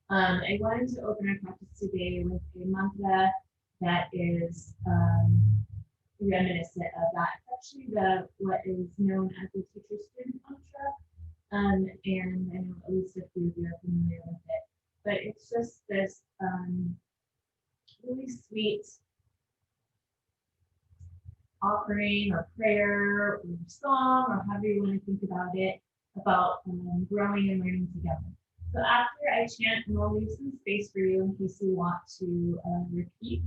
I wanted to open our practice today with a mantra that is reminiscent of that. It's actually what is known as the teacher-student mantra, and I know at least a few of you are familiar with it. But it's just this really sweet offering or prayer or song or however you want to think about it, about growing and learning together. So after I chant, and I'll leave some space for you in case you want to repeat.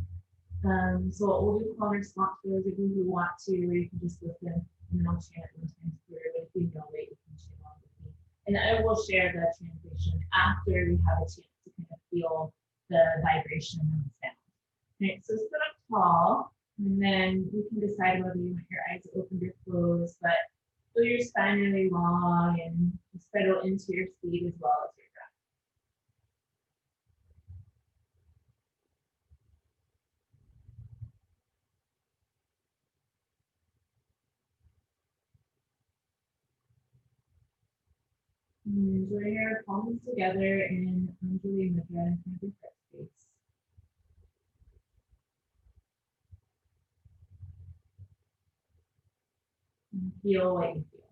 So what we'll do call and response for those of you who want to, or you can just listen and then I'll chant one time through. If you know it, you can chant along with me. And I will share the translation after we have a chance to kind of feel the vibration and the sound. Okay, so sit up tall, and then you can decide whether you want your eyes open or closed, but feel your spine really long and settle into your seat as well as your breath. And enjoy your palms together in Anjali Mudra in front of your heart space. And feel what you feel.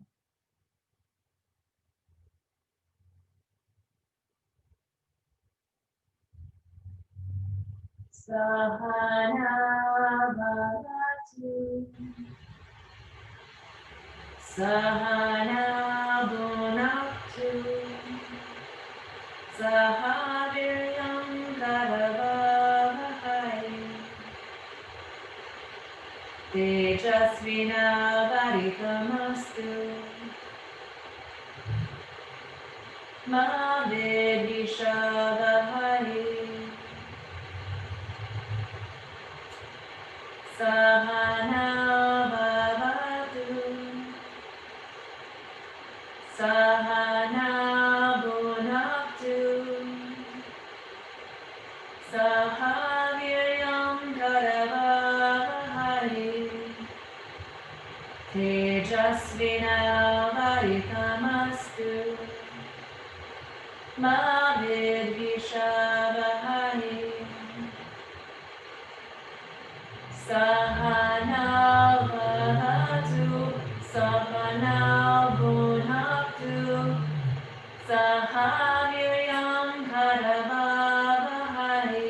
Sahana Bhavatu Sahana Bhunaktu Sahaviryam Karavavahai Tejasvinavaditamastu Ma Vidvishavahai Sahana Bhavatu Sahana Bhunaktu Sahaviryam Karavavahai Tejasvinavaditamastu Ma Vidvishavahai Sahana Bhavatu Sahana Bhunaktu Sahaviryam Karavavahai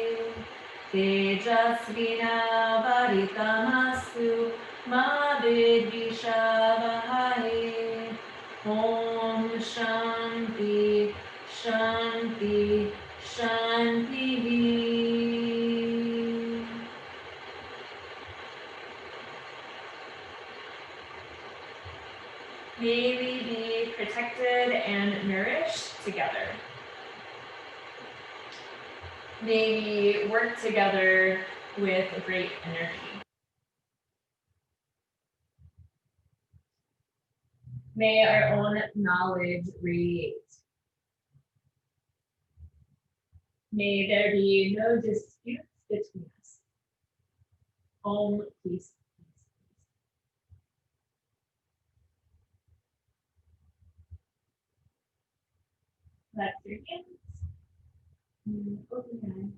Tejasvinavaditamastu Ma Vidvishavahai Om Shanti Shanti Shanti. May we be protected and nourished together. May we work together with great energy. May our own knowledge radiate. May there be no disputes between us. Om, peace, peace, peace. Clap your hands. Open your eyes.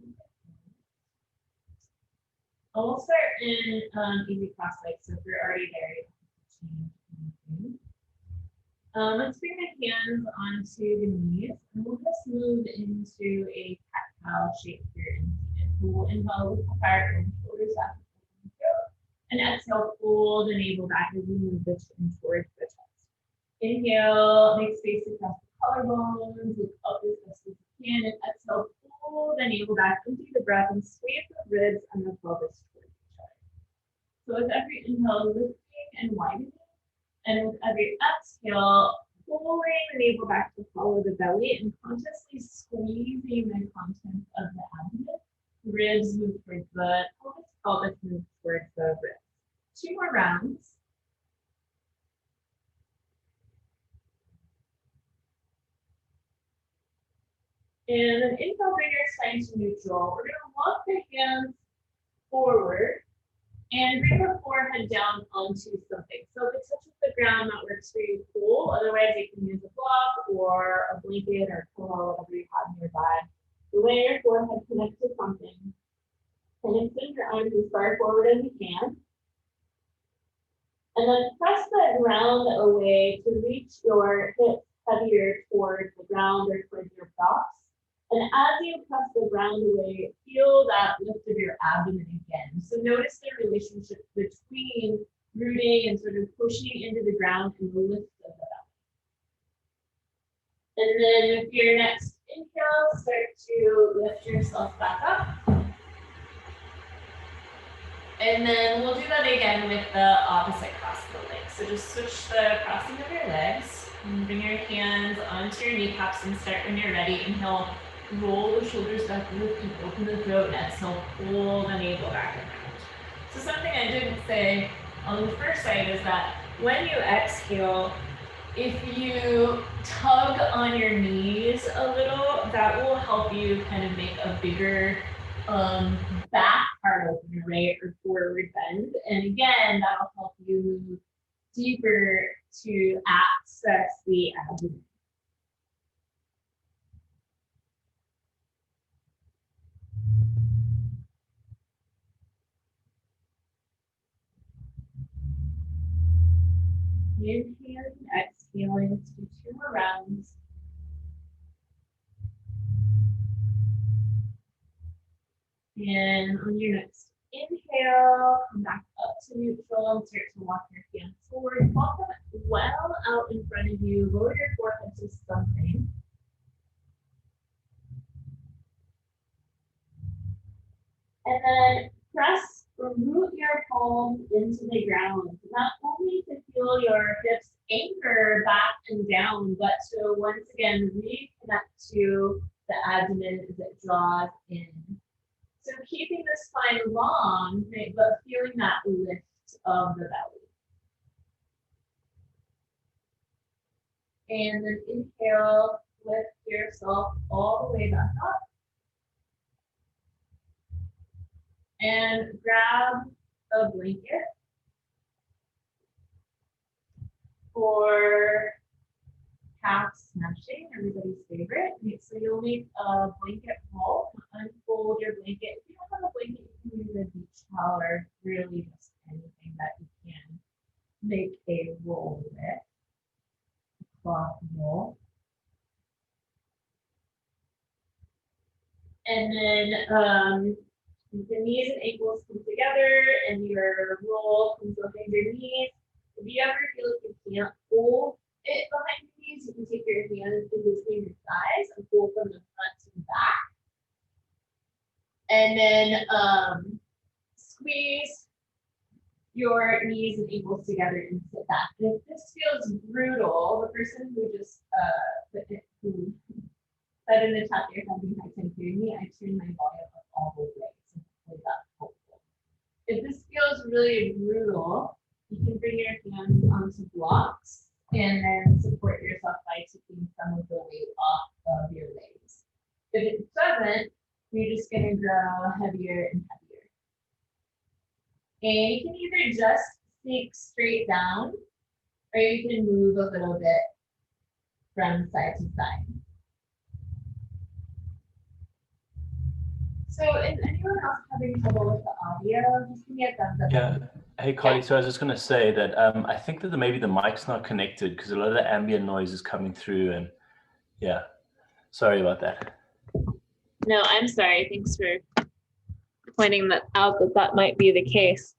And we'll start in easy cross legs. So if you're already there, you don't have to change anything. Let's bring the hands onto the knees, and we'll just move into a cat-cow shape here in seated. We'll inhale with the heart and shoulders up, and exhale, pull the navel back as we move the chin towards the chest. Inhale, make space across the collarbones, look up as best as you can, and exhale, pull the navel back into the breath and squeeze the ribs and the pelvis towards each other. So with every inhale, lifting and widening, and with every exhale, pulling the navel back to follow the belly and consciously squeezing the contents of the abdomen. Ribs move towards the pelvis moves towards the ribs. 2 more rounds. And then inhale, bring your spine to neutral. We're going to walk the hands forward and bring the forehead down onto something. So if it touches the ground, that works for you, cool. Otherwise, you can use a block or a blanket or pillow, whatever you have nearby. when your forehead connects to something, and extend your arms as far forward as you can. And then press the ground away to reach your hips heavier towards the ground or towards your props. And as you press the ground away, feel that lift of your abdomen again. So notice the relationship between rooting and sort of pushing into the ground and the lift of the belly. And then with your next inhale, start to lift yourself back up. And then we'll do that again with the opposite cross of the legs. So just switch the crossing of your legs and bring your hands onto your kneecaps and start when you're ready. Inhale, roll the shoulders back, lift and open the throat, and exhale, pull the navel back and out. So something I didn't say on the first side is that when you exhale, if you tug on your knees a little, that will help you kind of make a bigger back part open, right, or forward bend. And again, that'll help you move deeper to access the abdomen. Inhaling, exhaling, let's do 2 more rounds. And on your next inhale, come back up to neutral and start to walk your hands forward. Walk them well out in front of you. Lower your forehead to something. And then press or root your palms into the ground, not only to feel your hips anchor back and down, but to once again reconnect to the abdomen as it draws in. So keeping the spine long, right, but feeling that lift of the belly. And then inhale, lift yourself all the way back up. And grab a blanket for calf snatching, everybody's favorite. So you'll make a blanket roll, unfold your blanket. If you don't have a blanket, you can use a beach towel or really just anything that you can make a roll with, a cloth roll. And then the knees and ankles come together and your roll comes up underneath. If you ever feel like you can't hold it behind your knees, you can take your hands in between your thighs and pull from the front to the back. And then squeeze your knees and ankles together and sit back. And if this feels brutal, the person who just who said in the chat they're having high time hearing me, I turn my volume up all the way. So hopefully that's helpful. If this feels really brutal, you can bring your hands onto blocks and then support yourself by taking some of the weight off of your legs. If it doesn't, you're just going to grow heavier and heavier. And you can either just sink straight down, or you can move a little bit from side to side. So is anyone else having trouble with the audio? Just give me a thumbs up. Yeah. Hey, Karlie, so I was just going to say that I think that maybe the mic's not connected because a lot of the ambient noise is coming through, and yeah, sorry about that. No, I'm sorry. Thanks for pointing that out, that might be the case.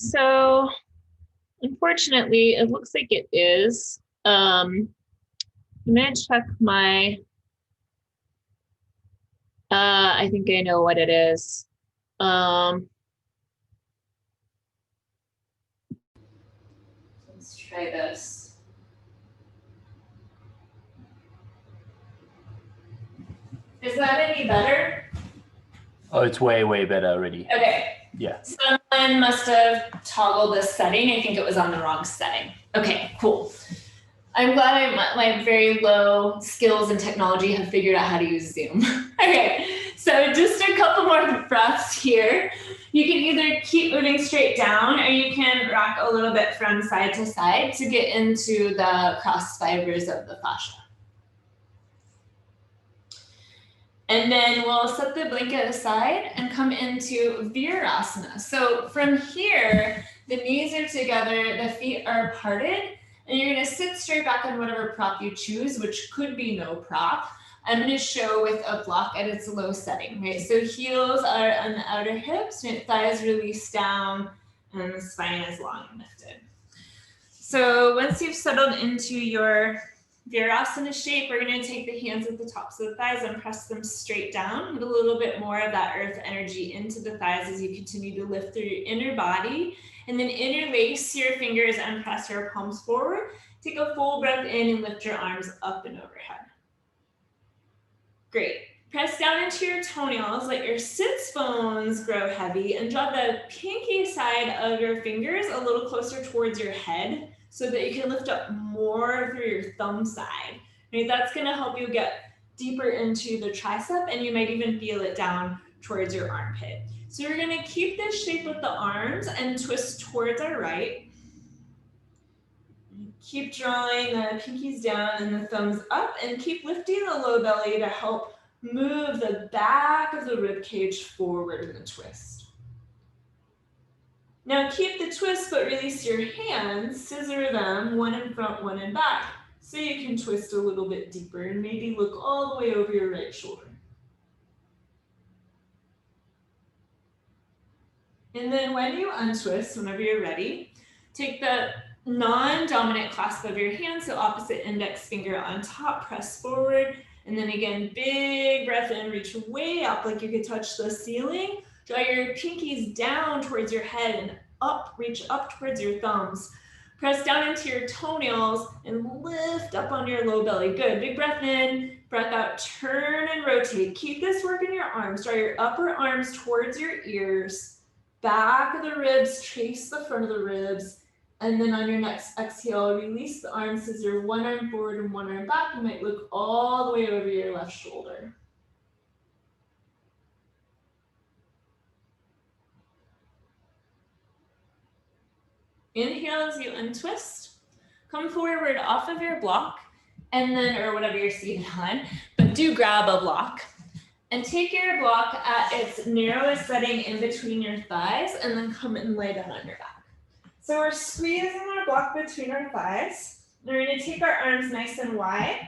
So unfortunately, it looks like it is. I'm gonna check my, I think I know what it is. Let's try this. Is that any better? Oh, it's way, way better already. Okay. Yeah. Someone must have toggled this setting. I think it was on the wrong setting. Okay, cool. I'm glad my very low skills in technology have figured out how to use Zoom. Okay, so just a couple more breaths here. You can either keep moving straight down, or you can rock a little bit from side to side to get into the cross fibers of the fascia. And then we'll set the blanket aside and come into Virasana. So from here, the knees are together, the feet are parted, and you're gonna sit straight back on whatever prop you choose, which could be no prop. I'm gonna show with a block at its low setting, right? So heels are on the outer hips, right? Thighs release down, and the spine is long and lifted. So once you've settled into your Virasana shape, we're going to take the hands at the tops of the thighs and press them straight down. Put a little bit more of that earth energy into the thighs as you continue to lift through your inner body. And then interlace your fingers and press your palms forward. Take a full breath in and lift your arms up and overhead. Great. Press down into your toenails, let your sits bones grow heavy, and draw the pinky side of your fingers a little closer towards your head so that you can lift up more through your thumb side. Right? That's gonna help you get deeper into the tricep, and you might even feel it down towards your armpit. So we're gonna keep this shape with the arms and twist towards our right. Keep drawing the pinkies down and the thumbs up, and keep lifting the low belly to help move the back of the rib cage forward in the twist. Now keep the twist, but release your hands, scissor them, one in front, one in back, so you can twist a little bit deeper and maybe look all the way over your right shoulder. And then when you untwist, whenever you're ready, take the non-dominant clasp of your hand, so opposite index finger on top, press forward, and then again, big breath in, reach way up like you could touch the ceiling. Draw your pinkies down towards your head and up, reach up towards your thumbs. Press down into your toenails and lift up on your low belly. Good, big breath in, breath out, turn and rotate. Keep this work in your arms. Draw your upper arms towards your ears, back of the ribs, trace the front of the ribs. And then on your next exhale, release the arms, scissor one arm forward and one arm back. You might look all the way over your left shoulder. Inhale as you untwist. Come forward off of your block, and then, or whatever you're seated on, but do grab a block. And take your block at its narrowest setting in between your thighs, and then come and lay down on your back. So we're squeezing our block between our thighs. We're going to take our arms nice and wide.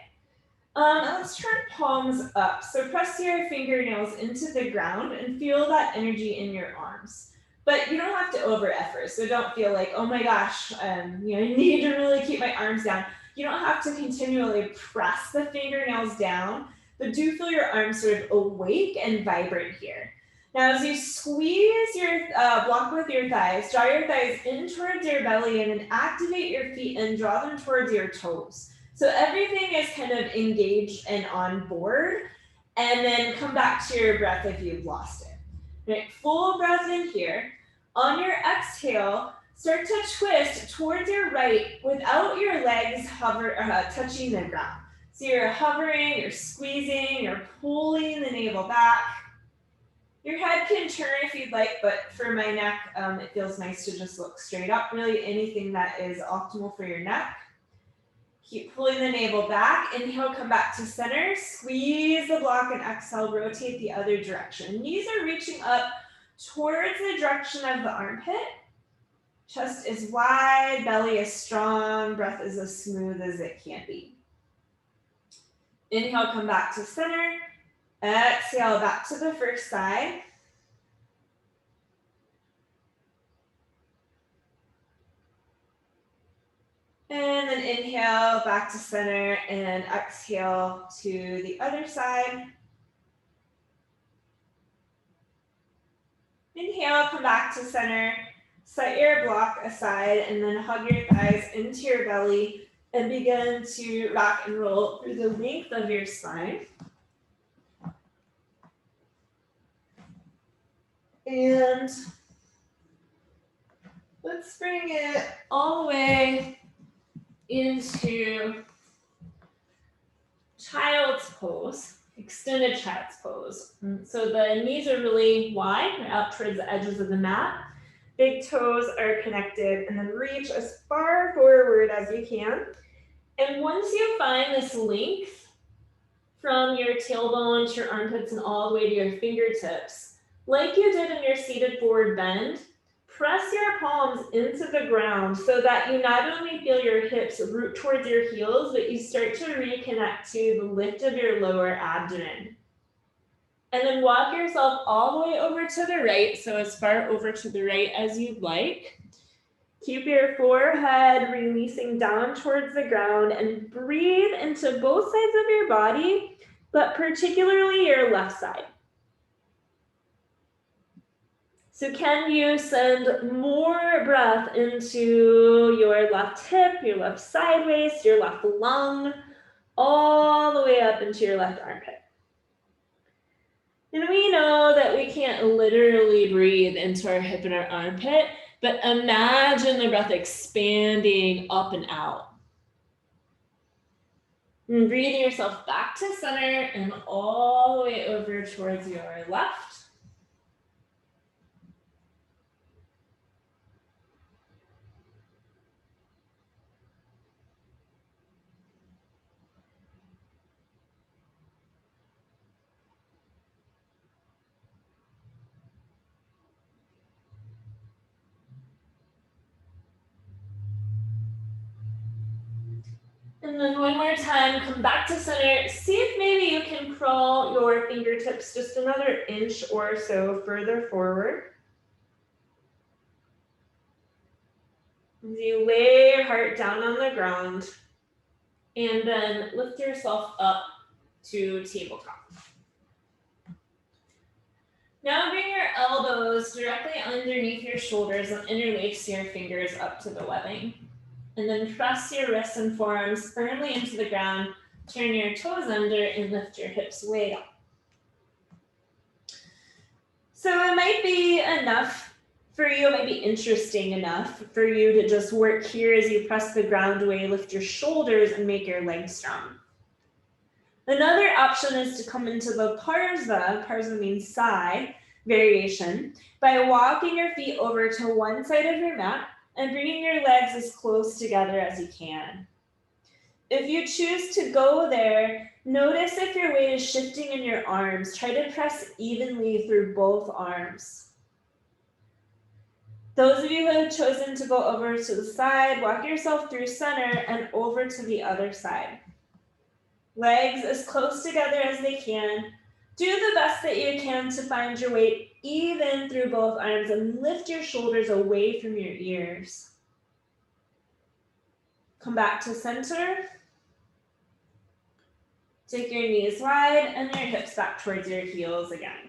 And let's turn palms up. So press your fingernails into the ground and feel that energy in your arms. But you don't have to over effort. So don't feel like, oh my gosh, I need to really keep my arms down. You don't have to continually press the fingernails down, but do feel your arms sort of awake and vibrant here. Now, as you squeeze your block with your thighs, draw your thighs in towards your belly and then activate your feet and draw them towards your toes. So everything is kind of engaged and on board, and then come back to your breath if you've lost it. Right, full breath in here. On your exhale, start to twist towards your right without your legs touching the ground. So you're hovering, you're squeezing, you're pulling the navel back. Your head can turn if you'd like, but for my neck, it feels nice to just look straight up. Really anything that is optimal for your neck. Keep pulling the navel back. Inhale, come back to center. Squeeze the block and exhale, rotate the other direction. Knees are reaching up towards the direction of the armpit. Chest is wide, belly is strong, breath is as smooth as it can be. Inhale, come back to center. Exhale, back to the first side. And then inhale, back to center, and exhale to the other side. Inhale, come back to center. Set your block aside, and then hug your thighs into your belly and begin to rock and roll through the length of your spine. And let's bring it all the way into child's pose, extended child's pose. So the knees are really wide, they're out towards the edges of the mat. Big toes are connected, and then reach as far forward as you can. And once you find this length from your tailbone to your armpits and all the way to your fingertips, like you did in your seated forward bend, press your palms into the ground so that you not only feel your hips root towards your heels, but you start to reconnect to the lift of your lower abdomen. And then walk yourself all the way over to the right, so as far over to the right as you'd like. Keep your forehead releasing down towards the ground and breathe into both sides of your body, but particularly your left side. So can you send more breath into your left hip, your left side waist, your left lung, all the way up into your left armpit? And we know that we can't literally breathe into our hip and our armpit, but imagine the breath expanding up and out. And breathing yourself back to center and all the way over towards your left. And then one more time, come back to center. See if maybe you can crawl your fingertips just another inch or so further forward. As you lay your heart down on the ground and then lift yourself up to tabletop. Now bring your elbows directly underneath your shoulders and interlace your fingers up to the webbing. And then press your wrists and forearms firmly into the ground, turn your toes under and lift your hips way up. So it might be enough for you, it might be interesting enough for you to just work here as you press the ground away, lift your shoulders and make your legs strong. Another option is to come into the parsa means side variation, by walking your feet over to one side of your mat and bringing your legs as close together as you can. If you choose to go there, notice if your weight is shifting in your arms. Try to press evenly through both arms. Those of you who have chosen to go over to the side, walk yourself through center and over to the other side. Legs as close together as they can. Do the best that you can to find your weight even through both arms and lift your shoulders away from your ears. Come back to center. Take your knees wide and your hips back towards your heels again.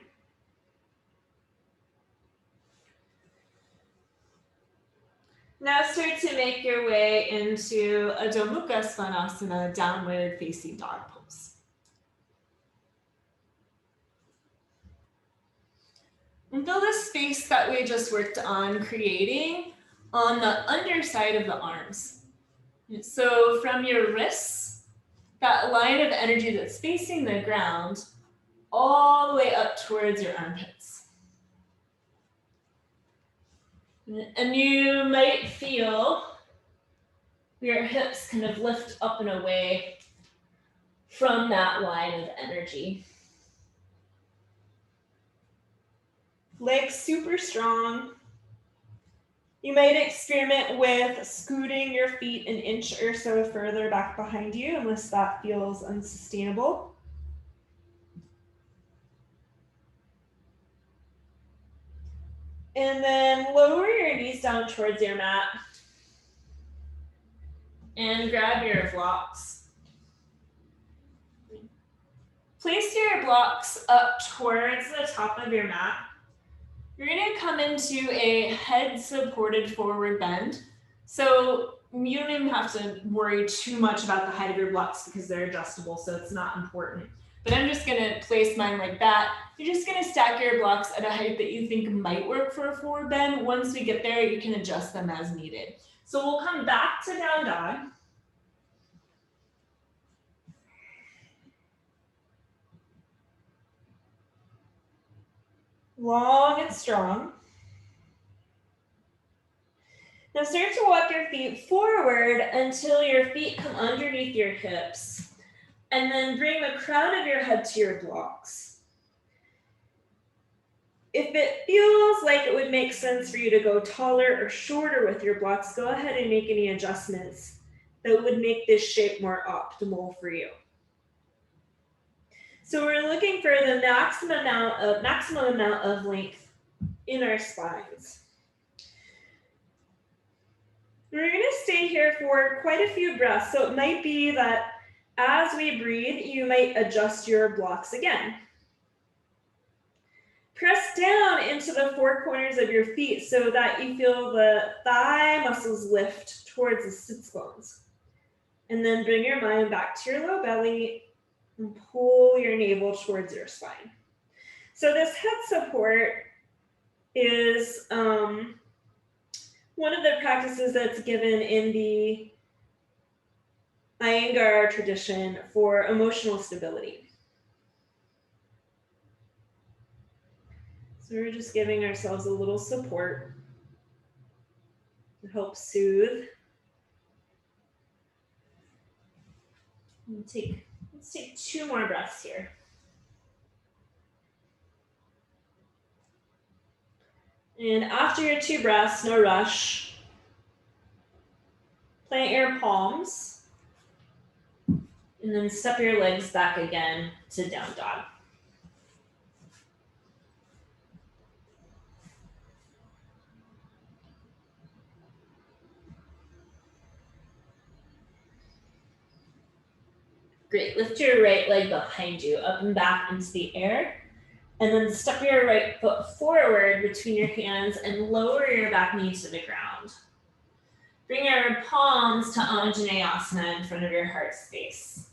Now start to make your way into Adho Mukha Svanasana, downward facing dog pose. And feel the space that we just worked on creating on the underside of the arms. So from your wrists, that line of energy that's facing the ground, all the way up towards your armpits. And you might feel your hips kind of lift up and away from that line of energy. Legs super strong. You might experiment with scooting your feet an inch or so further back behind you unless that feels unsustainable. And then lower your knees down towards your mat and grab your blocks. Place your blocks up towards the top of your mat. You're going to come into a head-supported forward bend. So you don't even have to worry too much about the height of your blocks because they're adjustable, so it's not important. But I'm just going to place mine like that. You're just going to stack your blocks at a height that you think might work for a forward bend. Once we get there, you can adjust them as needed. So we'll come back to down dog. long and strong. Now start to walk your feet forward until your feet come underneath your hips. And then bring the crown of your head to your blocks. If it feels like it would make sense for you to go taller or shorter with your blocks, go ahead and make any adjustments that would make this shape more optimal for you. So we're looking for the maximum amount of length in our spines. We're going to stay here for quite a few breaths. So it might be that as we breathe, you might adjust your blocks again. Press down into the four corners of your feet so that you feel the thigh muscles lift towards the sits bones. And then bring your mind back to your low belly and pull your navel towards your spine. So this head support is one of the practices that's given in the Iyengar tradition for emotional stability. So we're just giving ourselves a little support to help soothe. Let's take 2 more breaths here. And after your 2 breaths, no rush. Plant your palms. And then step your legs back again to down dog. Great, lift your right leg behind you, up and back into the air. And then step your right foot forward between your hands and lower your back knee to the ground. Bring your palms to Anjaneyasana in front of your heart space.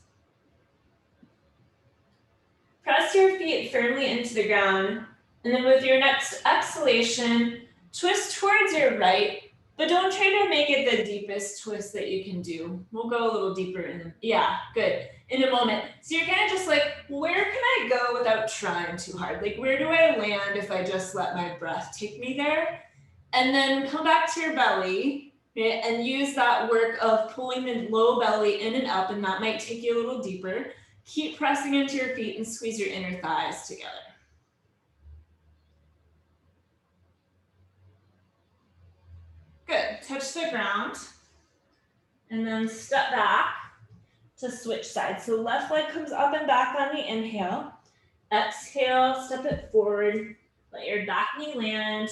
Press your feet firmly into the ground, and then with your next exhalation, twist towards your right, but don't try to make it the deepest twist that you can do. We'll go a little deeper in a moment. So you're kind of just like, where can I go without trying too hard? Like, where do I land if I just let my breath take me there? And then come back to your belly, right, and use that work of pulling the low belly in and up, and that might take you a little deeper. Keep pressing into your feet and squeeze your inner thighs together. Good, touch the ground, and then step back to switch sides. So left leg comes up and back on the inhale. Exhale, step it forward, let your back knee land,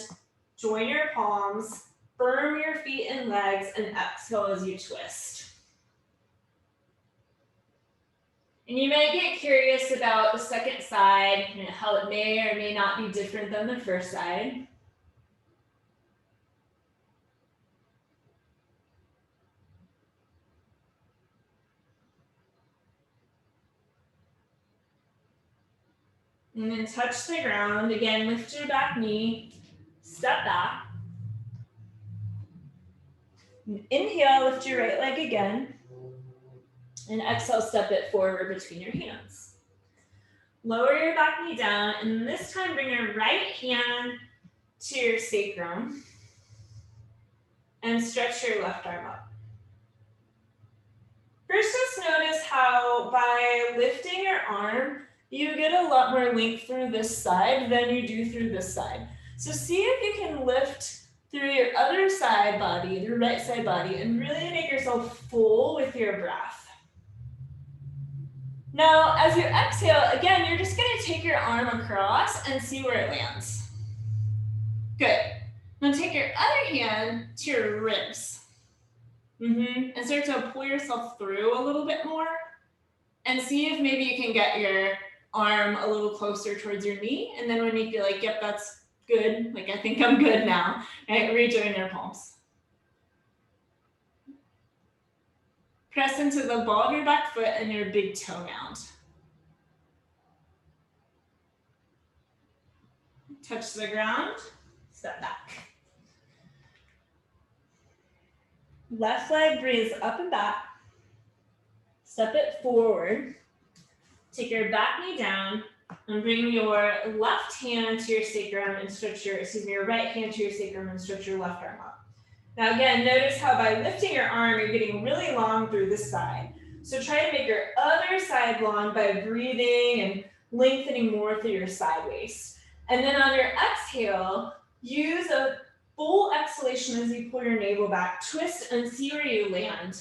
join your palms, firm your feet and legs, and exhale as you twist. And you might get curious about the second side, and how it may or may not be different than the first side. And then touch the ground. Again, lift your back knee, step back. Inhale, lift your right leg again. And exhale, step it forward between your hands. Lower your back knee down, and this time bring your right hand to your sacrum and stretch your left arm up. First, just notice how by lifting your arm, you get a lot more length through this side than you do through this side. So see if you can lift through your other side body, your right side body, and really make yourself full with your breath. Now, as you exhale, again, you're just gonna take your arm across and see where it lands. Good. Now take your other hand to your ribs. And start to pull yourself through a little bit more. And see if maybe you can get your arm a little closer towards your knee. And then when you feel like, yep, that's good, like I think I'm good now, right? Rejoin your palms. Press into the ball of your back foot and your big toe mound. Touch the ground, step back. Left leg breathes up and back. Step it forward. Take your back knee down And bring your left hand to your sacrum and stretch your, your right hand to your sacrum and stretch your left arm up. Now again, notice how by lifting your arm, you're getting really long through this side. So try to make your other side long by breathing and lengthening more through your side waist. And then on your exhale, use a full exhalation as you pull your navel back, twist and see where you land.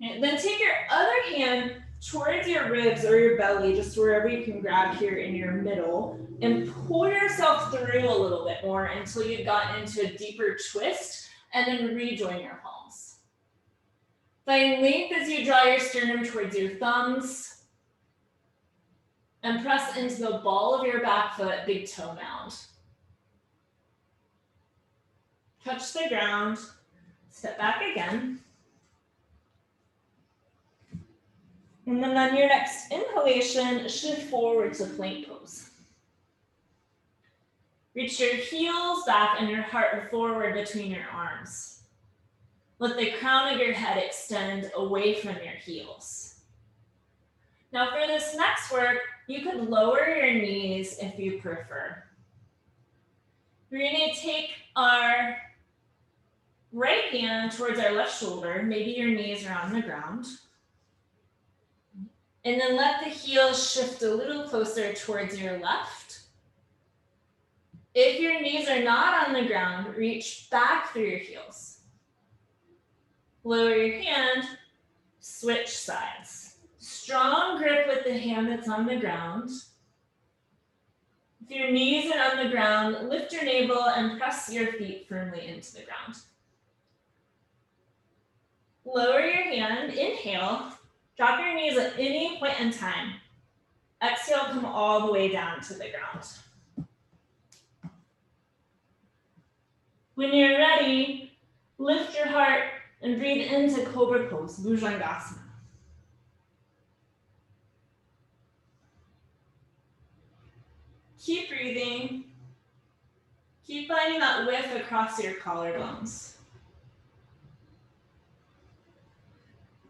And then take your other hand towards your ribs or your belly, just wherever you can grab here in your middle, and pull yourself through a little bit more until you've gotten into a deeper twist, and then rejoin your palms. Find length as you draw your sternum towards your thumbs, and press into the ball of your back foot, big toe mound. Touch the ground, step back again. And then on your next inhalation, shift forward to plank pose. Reach your heels back and your heart forward between your arms. Let the crown of your head extend away from your heels. Now for this next work, you could lower your knees if you prefer. We're going to take our right hand towards our left shoulder. Maybe your knees are on the ground. And then let the heels shift a little closer towards your left. If your knees are not on the ground, reach back through your heels. Lower your hand, switch sides. Strong grip with the hand that's on the ground. If your knees are on the ground, lift your navel and press your feet firmly into the ground. Lower your hand, inhale. Drop your knees at any point in time. Exhale, come all the way down to the ground. When you're ready, lift your heart and breathe into Cobra Pose, Bhujangasana. Keep breathing. Keep finding that width across your collarbones.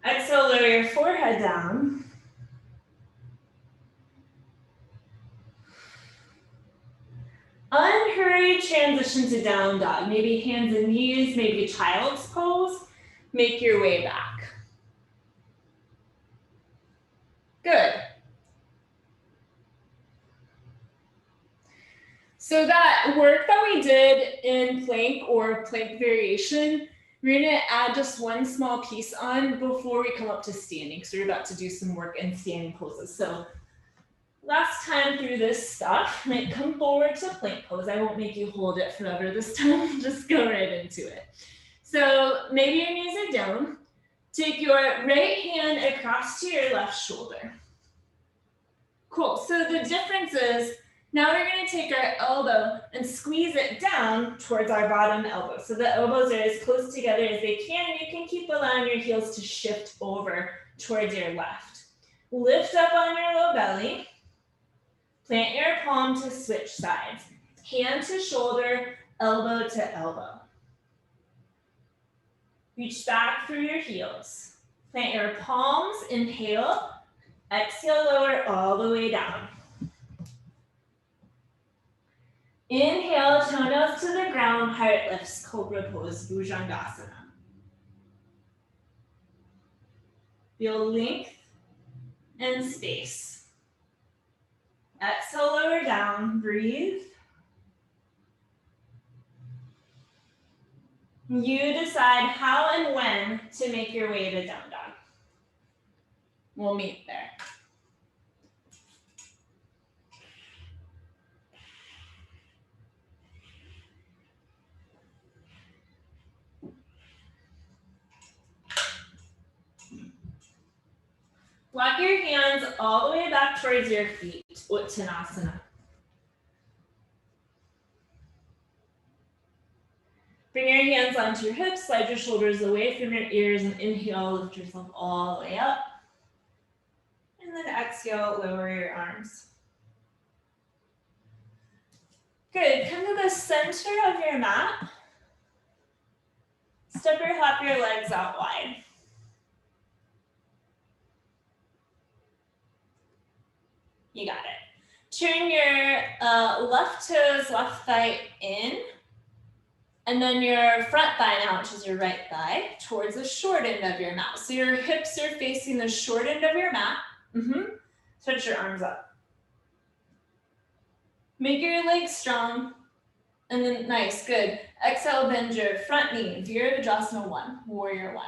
Exhale, lower your forehead down. Unhurried transition to down dog. Maybe hands and knees, maybe child's pose. Make your way back. Good. So that work that we did in plank or plank variation, we're gonna add just one small piece on before we come up to standing. So we're about to do some work in standing poses. So last time through this stuff, might come forward to plank pose. I won't make you hold it forever this time, just go right into it. So maybe your knees are down. Take your right hand across to your left shoulder. Cool, so the difference is, now we're gonna take our elbow and squeeze it down towards our bottom elbow. So the elbows are as close together as they can, and you can keep allowing your heels to shift over towards your left. Lift up on your low belly. Plant your palm to switch sides. Hand to shoulder, elbow to elbow. Reach back through your heels. Plant your palms, inhale. Exhale, lower all the way down. Inhale, toenails to the ground, heart lifts, Cobra Pose, Bhujangasana. Feel length and space. Exhale, lower down, breathe. You decide how and when to make your way to down dog. We'll meet there. Walk your hands all the way back towards your feet, Uttanasana. Bring your hands onto your hips, slide your shoulders away from your ears, and inhale, lift yourself all the way up. And then exhale, lower your arms. Good, come to the center of your mat. Step or hop your legs out wide. You got it. Turn your left toes, left thigh in, and then your front thigh now, which is your right thigh, towards the short end of your mat. So your hips are facing the short end of your mat. Stretch your arms up. Make your legs strong. And then, nice, good. Exhale, bend your front knee. Virabhadrasana 1, warrior 1.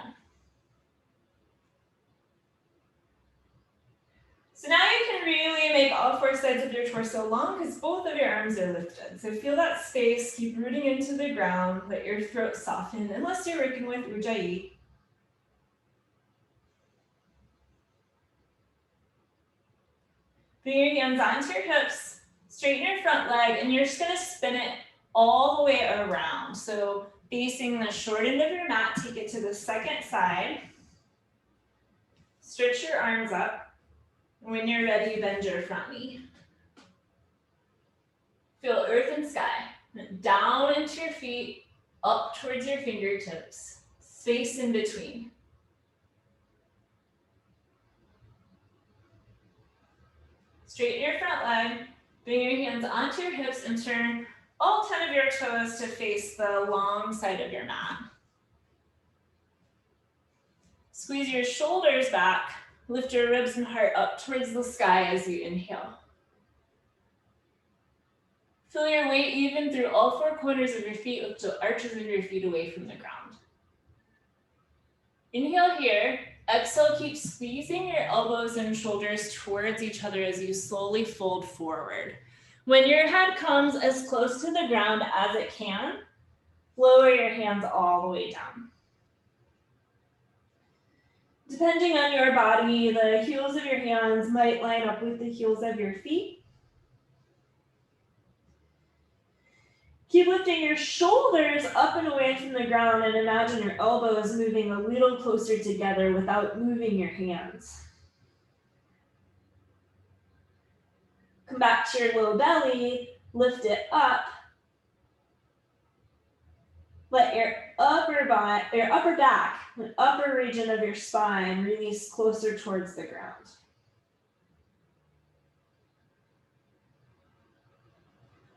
So now you can really make all 4 sides of your torso long because both of your arms are lifted. So feel that space, keep rooting into the ground, let your throat soften, unless you're working with Ujjayi. Bring your hands onto your hips, straighten your front leg, and you're just gonna spin it all the way around. So facing the short end of your mat, take it to the second side. Stretch your arms up. When you're ready, bend your front knee. Feel earth and sky. Down into your feet, up towards your fingertips. Space in between. Straighten your front leg. Bring your hands onto your hips and turn all 10 of your toes to face the long side of your mat. Squeeze your shoulders back. Lift your ribs and heart up towards the sky as you inhale. Feel your weight even through all 4 corners of your feet. Lift the arches of your feet away from the ground. Inhale here. Exhale, keep squeezing your elbows and shoulders towards each other as you slowly fold forward. When your head comes as close to the ground as it can, lower your hands all the way down. Depending on your body, the heels of your hands might line up with the heels of your feet. Keep lifting your shoulders up and away from the ground and imagine your elbows moving a little closer together without moving your hands. Come back to your low belly, lift it up. Let your upper back, the upper region of your spine release closer towards the ground.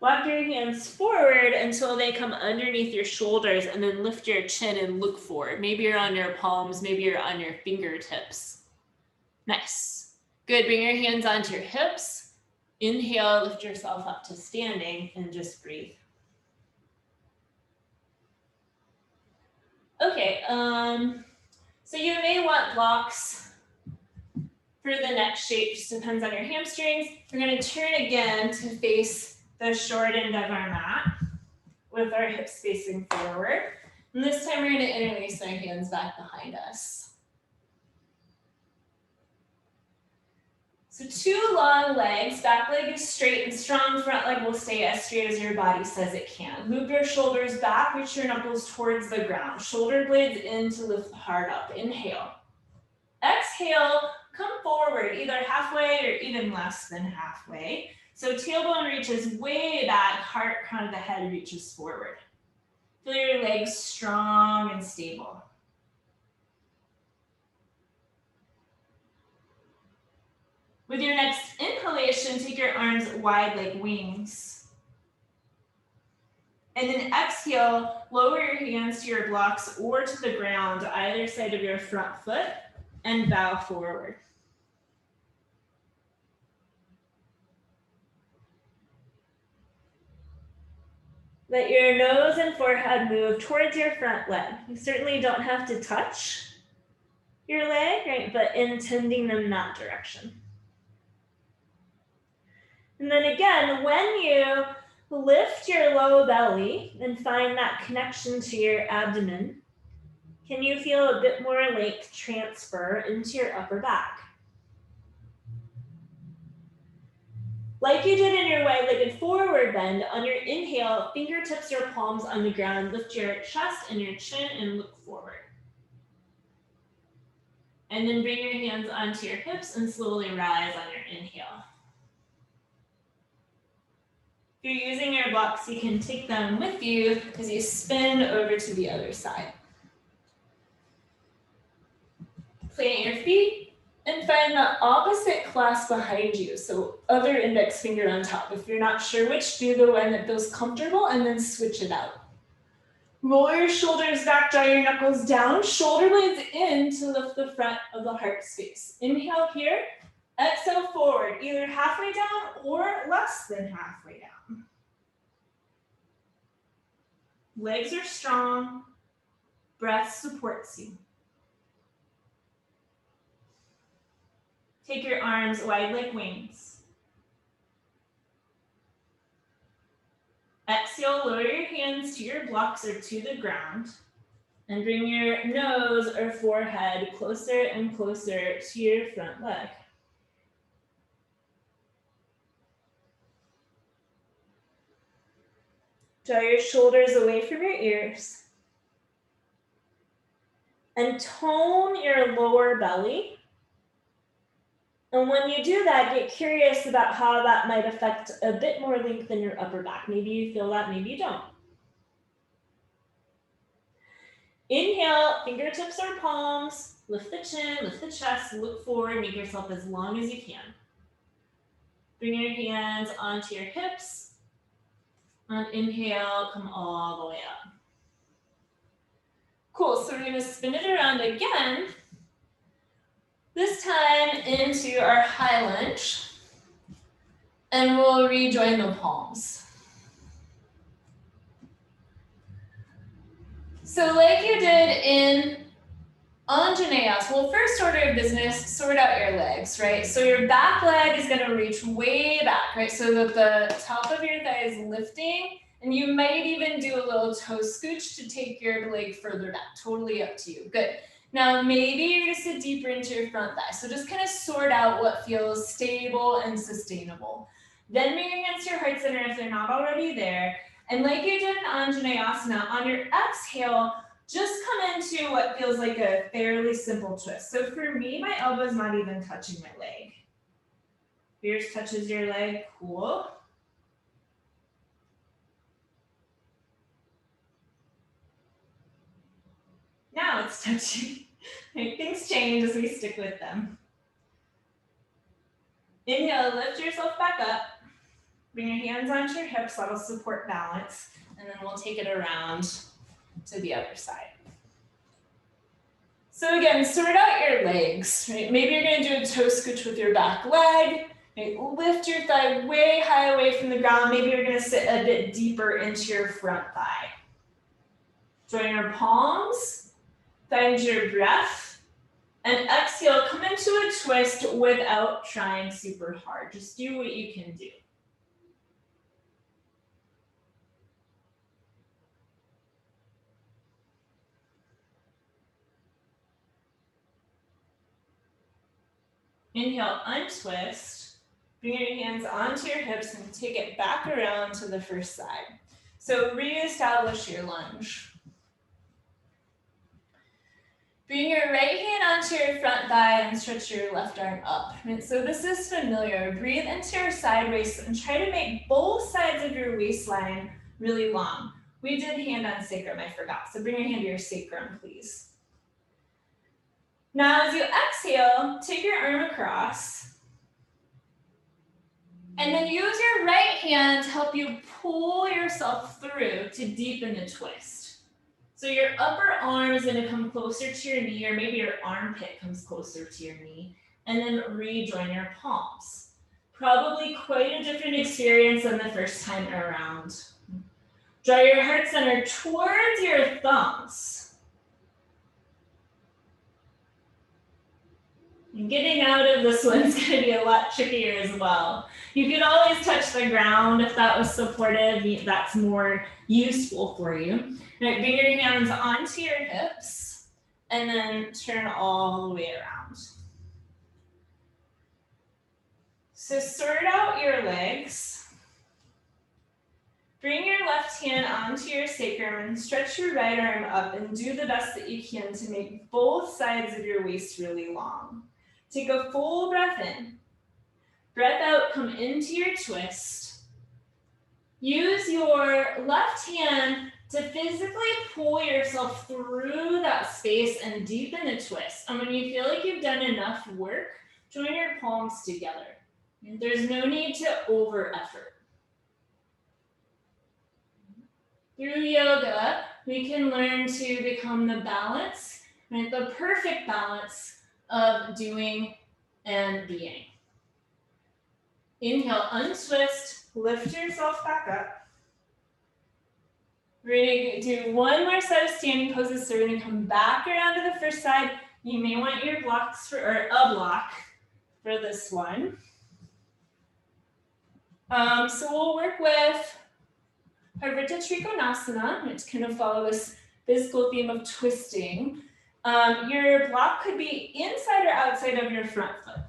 Walk your hands forward until they come underneath your shoulders and then lift your chin and look forward. Maybe you're on your palms, maybe you're on your fingertips. Nice. Good, bring your hands onto your hips. Inhale, lift yourself up to standing and just breathe. Okay, so you may want blocks for the next shape, just depends on your hamstrings. We're gonna turn again to face the short end of our mat with our hips facing forward. And this time we're gonna interlace our hands back behind us. So 2 long legs, back leg is straight and strong, front leg will stay as straight as your body says it can. Move your shoulders back, reach your knuckles towards the ground. Shoulder blades in to lift the heart up. Inhale. Exhale, come forward, either halfway or even less than halfway. So tailbone reaches way back, heart, crown of the head reaches forward. Feel your legs strong and stable. With your next inhalation, take your arms wide like wings. And then exhale, lower your hands to your blocks or to the ground, either side of your front foot, and bow forward. Let your nose and forehead move towards your front leg. You certainly don't have to touch your leg, right? But intending them that direction. And then again, when you lift your low belly and find that connection to your abdomen, can you feel a bit more length transfer into your upper back? Like you did in your wide-legged forward bend, on your inhale, fingertips or palms on the ground, lift your chest and your chin and look forward. And then bring your hands onto your hips and slowly rise on your inhale. If you're using your blocks, you can take them with you as you spin over to the other side. Plant your feet, And find the opposite clasp behind you. So other index finger on top. If you're not sure which, do the one that feels comfortable and then switch it out. Roll your shoulders back, draw your knuckles down, shoulder blades in to lift the front of the heart space. Inhale here, exhale forward, either halfway down or less than halfway down. Legs are strong, breath supports you. Take your arms wide like wings. Exhale, lower your hands to your blocks or to the ground. And bring your nose or forehead closer and closer to your front leg. Draw your shoulders away from your ears. And tone your lower belly. And when you do that, get curious about how that might affect a bit more length in your upper back. Maybe you feel that, maybe you don't. Inhale, fingertips or palms, lift the chin, lift the chest, look forward, make yourself as long as you can. Bring your hands onto your hips. On inhale, come all the way up. Cool, so we're gonna spin it around again. This time into our high lunge. And we'll rejoin the palms. So like you did in Anjaneyas, well, first order of business, sort out your legs, right? So your back leg is gonna reach way back, right? So that the top of your thigh is lifting, and you might even do a little toe scooch to take your leg further back, totally up to you, good. Now maybe you're gonna sit deeper into your front thigh, so just kind of sort out what feels stable and sustainable. Then bring your hands to your heart center if they're not already there, and like you did in Anjaneyasana, on your exhale, just come into what feels like a fairly simple twist. So for me, my elbow's not even touching my leg. Yours touches your leg, cool. Now it's touching. Things change as we stick with them. Inhale, lift yourself back up. Bring your hands onto your hips, that'll support balance. And then we'll take it around to the other side. So again, sort out your legs, right? Maybe you're gonna do a toe scooch with your back leg. Right? Lift your thigh way high away from the ground. Maybe you're gonna sit a bit deeper into your front thigh. Join your palms, find your breath, and exhale, come into a twist without trying super hard. Just do what you can do. Inhale, untwist. Bring your hands onto your hips and take it back around to the first side. So reestablish your lunge. Bring your right hand onto your front thigh and stretch your left arm up. And so this is familiar. Breathe into your side waist and try to make both sides of your waistline really long. We did hand on sacrum, I forgot. So bring your hand to your sacrum, please. Now, as you exhale, take your arm across. And then use your right hand to help you pull yourself through to deepen the twist. So your upper arm is gonna come closer to your knee, or maybe your armpit comes closer to your knee, and then rejoin your palms. Probably quite a different experience than the first time around. Draw your heart center towards your thumbs. And getting out of this one's gonna be a lot trickier as well. You could always touch the ground if that was supportive, that's more useful for you. Right, bring your hands onto your hips and then turn all the way around. So sort out your legs. Bring your left hand onto your sacrum and stretch your right arm up and do the best that you can to make both sides of your waist really long. Take a full breath in. Breath out, come into your twist. Use your left hand to physically pull yourself through that space and deepen the twist. And when you feel like you've done enough work, join your palms together. There's no need to over effort. Through yoga, we can learn to become the balance, right? The perfect balance of doing and being. Inhale, untwist, lift yourself back up. We're gonna do one more set of standing poses. So we're gonna come back around to the first side. You may want your blocks or a block for this one. So we'll work with Harvita Trikonasana, which kind of follow this physical theme of twisting. Your block could be inside or outside of your front foot.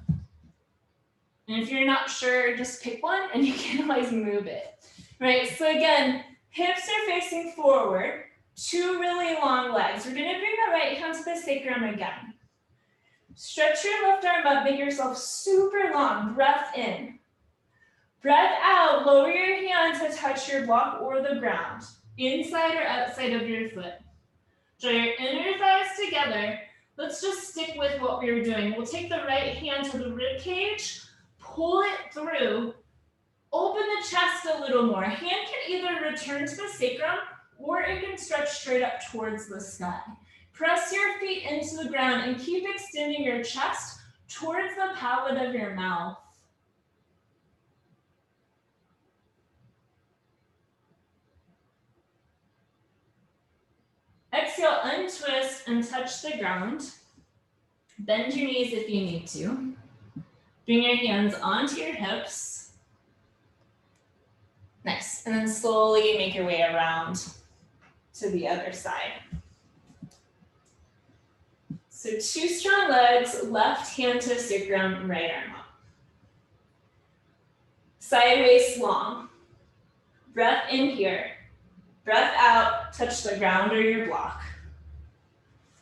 And if you're not sure, just pick one and you can always move it, right? So again, hips are facing forward, two really long legs. We're gonna bring the right hand to the sacrum again. Stretch your left arm up, make yourself super long, breath in. Breath out, lower your hand to touch your block or the ground, inside or outside of your foot. Draw your inner thighs together. Let's just stick with what we were doing. We'll take the right hand to the rib cage, pull it through, open the chest a little more. Hand can either return to the sacrum or it can stretch straight up towards the sky. Press your feet into the ground and keep extending your chest towards the palate of your mouth. Exhale, untwist and touch the ground. Bend your knees if you need to. Bring your hands onto your hips. Nice, and then slowly make your way around to the other side. So two strong legs, left hand to sacrum, right arm up. Sideways long. Breath in here. Breath out, touch the ground or your block.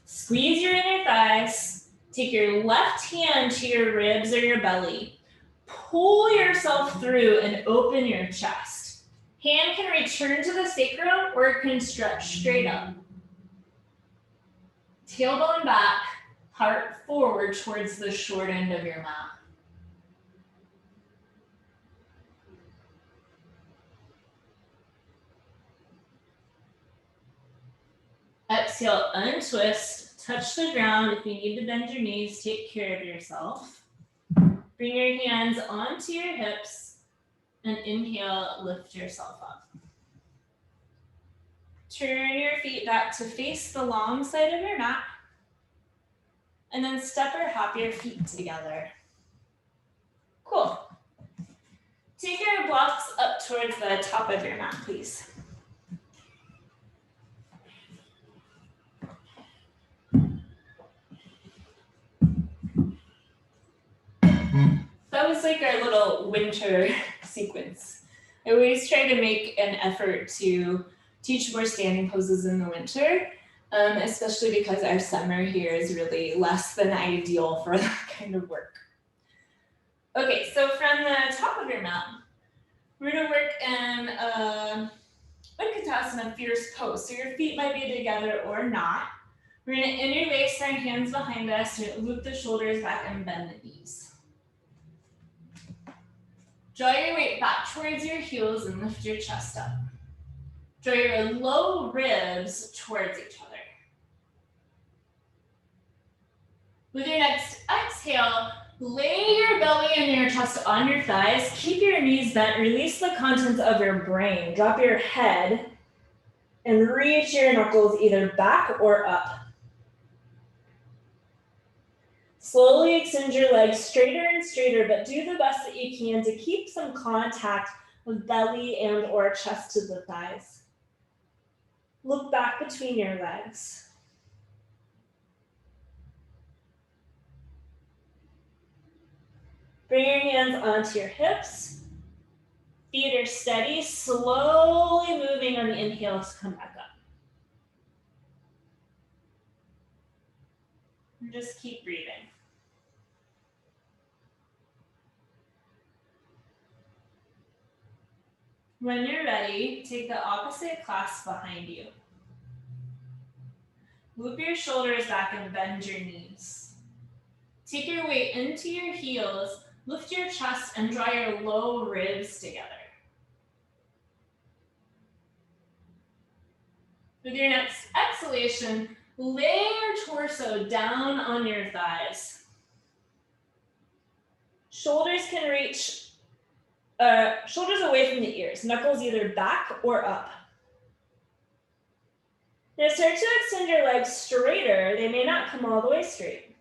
Squeeze your inner thighs. Take your left hand to your ribs or your belly. Pull yourself through and open your chest. Hand can return to the sacrum or it can stretch straight up. Tailbone back, heart forward towards the short end of your mat. Exhale, untwist, touch the ground. If you need to bend your knees, take care of yourself. Bring your hands onto your hips and inhale, lift yourself up. Turn your feet back to face the long side of your mat. And then step or hop your feet together. Cool. Take your blocks up towards the top of your mat, please. That was like our little winter sequence. I always try to make an effort to teach more standing poses in the winter, especially because our summer here is really less than ideal for that kind of work. Okay, so from the top of your mat, we're gonna work in Utkatasana, fierce pose. So your feet might be together or not. We're gonna interlace our hands behind us, loop the shoulders back and bend the knees. Draw your weight back towards your heels and lift your chest up. Draw your low ribs towards each other. With your next exhale, lay your belly and your chest on your thighs. Keep your knees bent. Release the contents of your brain. Drop your head and reach your knuckles either back or up. Slowly extend your legs straighter and straighter, but do the best that you can to keep some contact with belly and or chest to the thighs. Look back between your legs. Bring your hands onto your hips. Feet are steady, slowly moving on the inhale to come back up. And just keep breathing. When you're ready, take the opposite clasp behind you. Loop your shoulders back and bend your knees. Take your weight into your heels, lift your chest and draw your low ribs together. With your next exhalation, lay your torso down on your thighs. Shoulders can reach, shoulders away from the ears, knuckles either back or up. Now start to extend your legs straighter. They may not come all the way straight.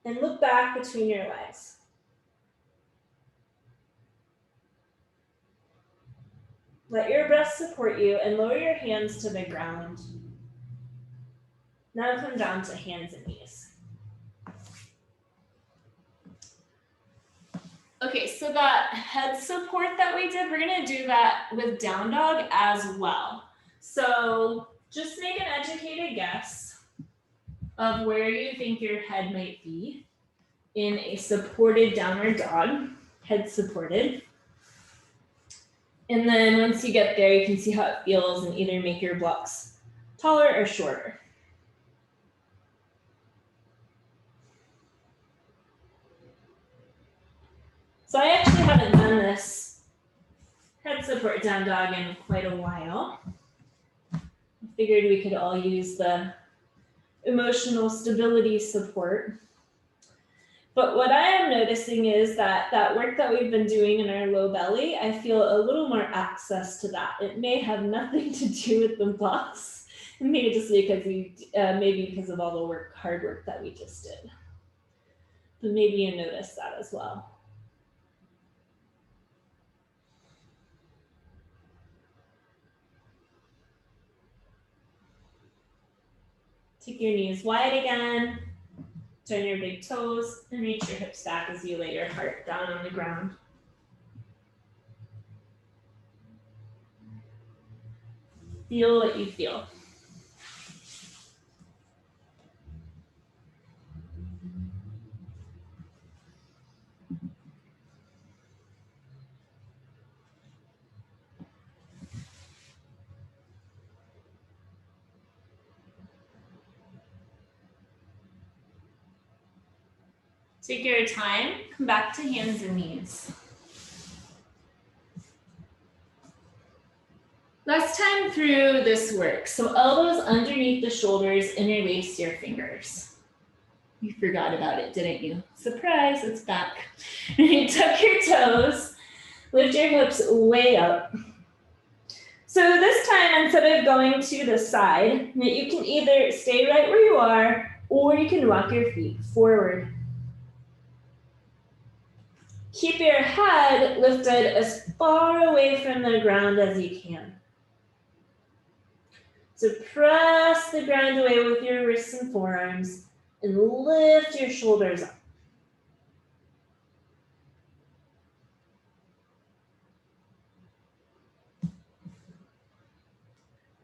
And look back between your legs. Let your breath support you and lower your hands to the ground. Now come down to hands and knees. Okay, so that head support that we did, we're gonna do that with down dog as well. So just make an educated guess of where you think your head might be in a supported downward dog, head supported. And then once you get there, you can see how it feels and either make your blocks taller or shorter. So I actually haven't done this head support down dog in quite a while. I figured we could all use the emotional stability support. But what I am noticing is that work that we've been doing in our low belly, I feel a little more access to that. It may have nothing to do with the blocks, maybe just because maybe because of all the hard work that we just did. But maybe you notice that as well. Take your knees wide again. Turn your big toes and reach your hips back as you lay your heart down on the ground. Feel what you feel. Take your time, come back to hands and knees. Last time through this work, so elbows underneath the shoulders, interlace your fingers. You forgot about it, didn't you? Surprise, it's back. Tuck your toes, lift your hips way up. So this time, instead of going to the side, you can either stay right where you are, or you can walk your feet forward. Keep your head lifted as far away from the ground as you can. So press the ground away with your wrists and forearms and lift your shoulders up.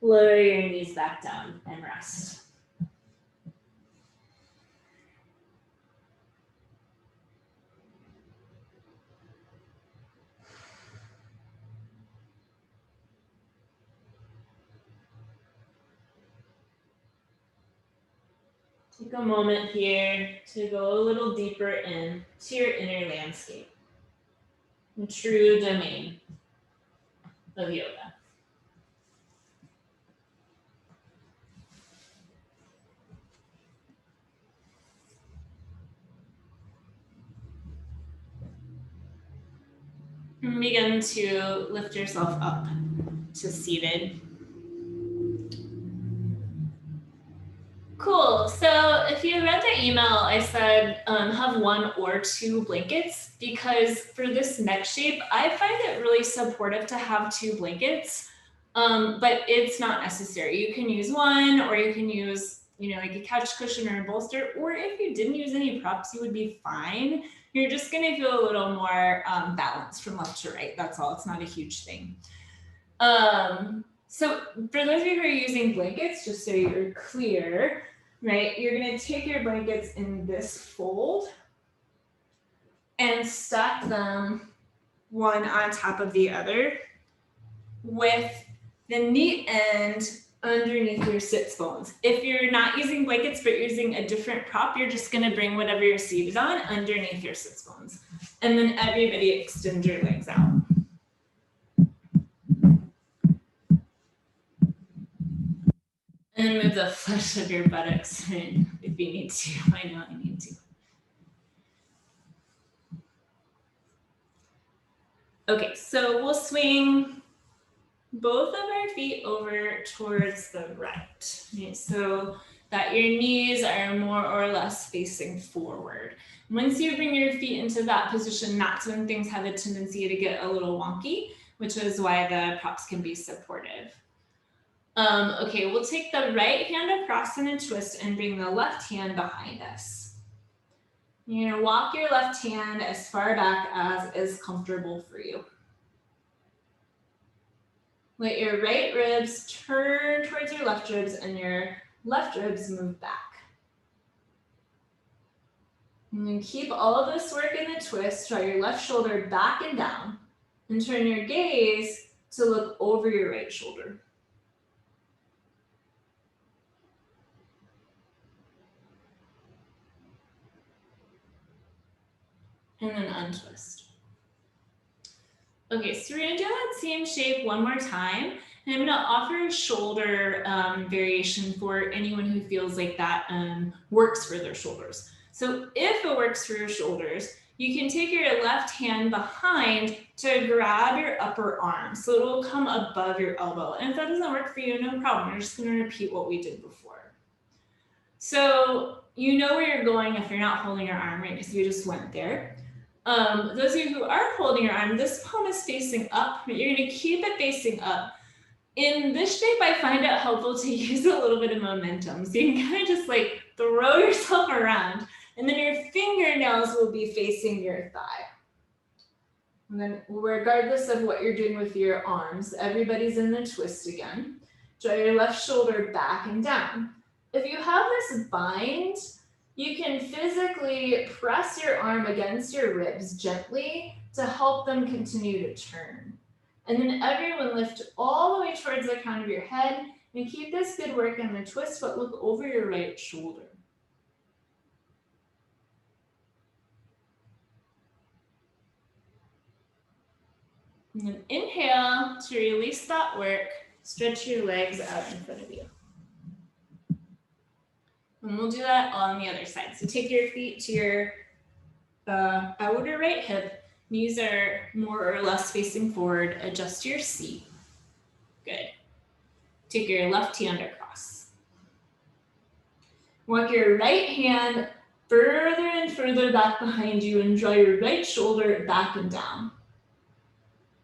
Lower your knees back down and rest. Take a moment here to go a little deeper in to your inner landscape, the true domain of yoga. And begin to lift yourself up to seated. Cool. So if you read the email, I said have 1 or 2 blankets because for this neck shape, I find it really supportive to have 2 blankets, but it's not necessary. You can use 1 or you can use, like a couch cushion or a bolster, or if you didn't use any props, you would be fine. You're just going to feel a little more balanced from left to right. That's all. It's not a huge thing. So for those of you who are using blankets, just so you're clear, right, you're going to take your blankets in this fold and stack them one on top of the other with the knee end underneath your sits bones. If you're not using blankets, but you're using a different prop, you're just gonna bring whatever you're seated on underneath your sits bones. And then everybody extend your legs out. And then move the flesh of your buttocks in if you need to. I know I need to. Okay, so we'll swing both of our feet over towards the right. Okay, so that your knees are more or less facing forward. Once you bring your feet into that position, that's when things have a tendency to get a little wonky, which is why the props can be supportive. Okay, we'll take the right hand across in a twist and bring the left hand behind us. You're gonna walk your left hand as far back as is comfortable for you. Let your right ribs turn towards your left ribs and your left ribs move back. And then keep all of this work in the twist. Draw your left shoulder back and down and turn your gaze to look over your right shoulder. And then untwist. Okay, so we're gonna do that same shape one more time. And I'm gonna offer a shoulder variation for anyone who feels like that works for their shoulders. So if it works for your shoulders, you can take your left hand behind to grab your upper arm. So it'll come above your elbow. And if that doesn't work for you, no problem. We're just gonna repeat what we did before. So you know where you're going if you're not holding your arm, right? Because you just went there. Those of you who are holding your arm, this palm is facing up, but you're gonna keep it facing up. In this shape, I find it helpful to use a little bit of momentum. So you can kind of just like throw yourself around, and then your fingernails will be facing your thigh. And then regardless of what you're doing with your arms, everybody's in the twist again. Draw your left shoulder back and down. If you have this bind, you can physically press your arm against your ribs gently to help them continue to turn. And then everyone lift all the way towards the crown of your head and keep this good work in the twist, but look over your right shoulder. And then inhale to release that work, stretch your legs out in front of you. And we'll do that on the other side. So take your feet to your outer right hip. Knees are more or less facing forward. Adjust your seat. Good. Take your left hand across. Walk your right hand further and further back behind you and draw your right shoulder back and down.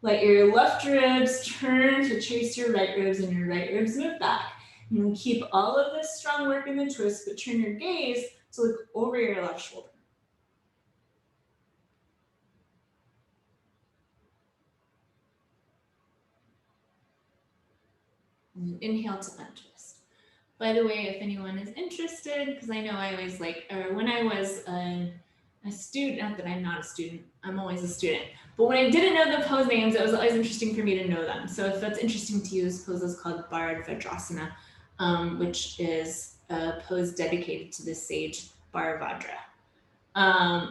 Let your left ribs turn to trace your right ribs and your right ribs move back. And then keep all of this strong work in the twist, but turn your gaze to look over your left shoulder. And inhale to untwist. By the way, if anyone is interested, because I know I always when I was a student, not that I'm not a student, I'm always a student. But when I didn't know the pose names, it was always interesting for me to know them. So if that's interesting to you, this pose is called Bharadvadrasana, which is a pose dedicated to the sage Bharadvadra.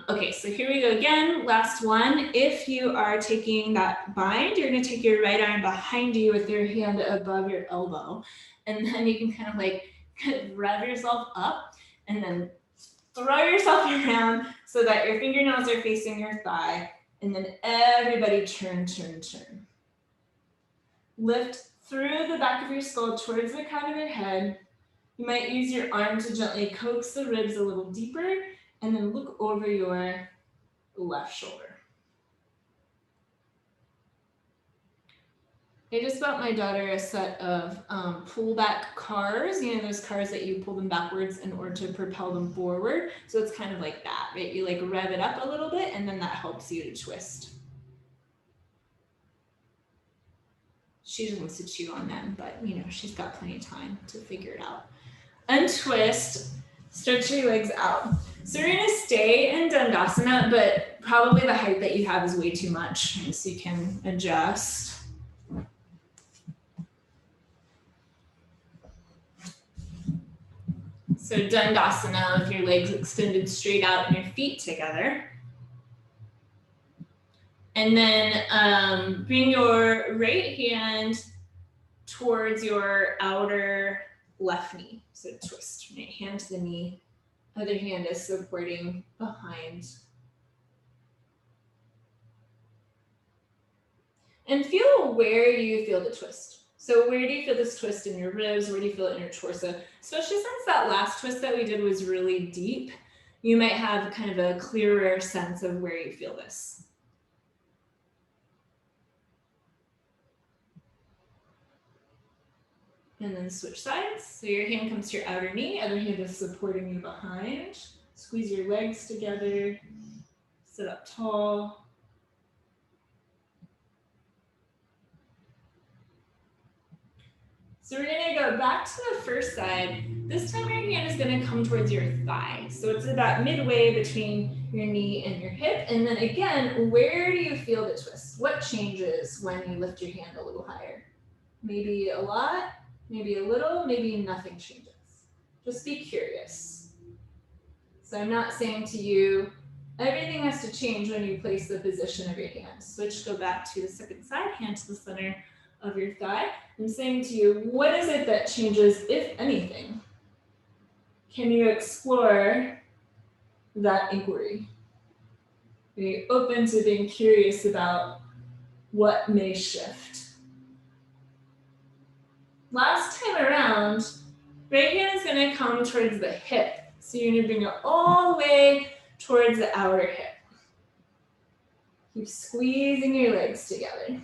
Okay, so here we go again, last one. If you are taking that bind, you're gonna take your right arm behind you with your hand above your elbow. And then you can kind of like rev yourself up and then throw yourself around so that your fingernails are facing your thigh. And then everybody turn, turn, turn. Lift through the back of your skull towards the crown of your head. You might use your arm to gently coax the ribs a little deeper and then look over your left shoulder. I just bought my daughter a set of pullback cars, you know, those cars that you pull them backwards in order to propel them forward. So it's kind of like that, right? You like rev it up a little bit and then that helps you to twist. She just wants to chew on them, but you know, she's got plenty of time to figure it out. Untwist, stretch your legs out. So we're gonna stay in Dandasana, but probably the height that you have is way too much. So you can adjust. So Dandasana with your legs extended straight out and your feet together. And then bring your right hand towards your outer left knee. So twist, right hand to the knee. Other hand is supporting behind. And feel where you feel the twist. So where do you feel this twist in your ribs? Where do you feel it in your torso? Especially since that last twist that we did was really deep, you might have kind of a clearer sense of where you feel this. And then switch sides. So your hand comes to your outer knee, other hand is supporting you behind. Squeeze your legs together, sit up tall. So we're gonna go back to the first side. This time your hand is gonna come towards your thigh. So it's about midway between your knee and your hip. And then again, where do you feel the twist? What changes when you lift your hand a little higher? Maybe a lot, maybe a little, maybe nothing changes. Just be curious. So I'm not saying to you, everything has to change when you place the position of your hand. Switch, go back to the second side, hand to the center of your thigh. I'm saying to you, what is it that changes, if anything? Can you explore that inquiry? Be open to being curious about what may shift. Last time around, right hand is gonna come towards the hip. So you're gonna bring it all the way towards the outer hip. Keep squeezing your legs together.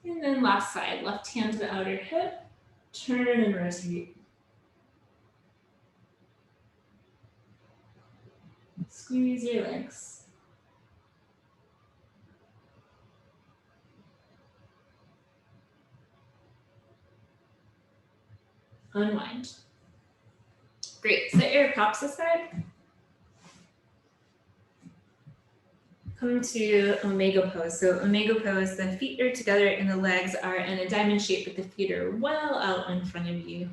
And then last side, left hand to the outer hip, turn and rotate. Squeeze your legs. Unwind. Great, set your props aside. Come to Omega Pose. So Omega Pose, the feet are together and the legs are in a diamond shape, but the feet are well out in front of you.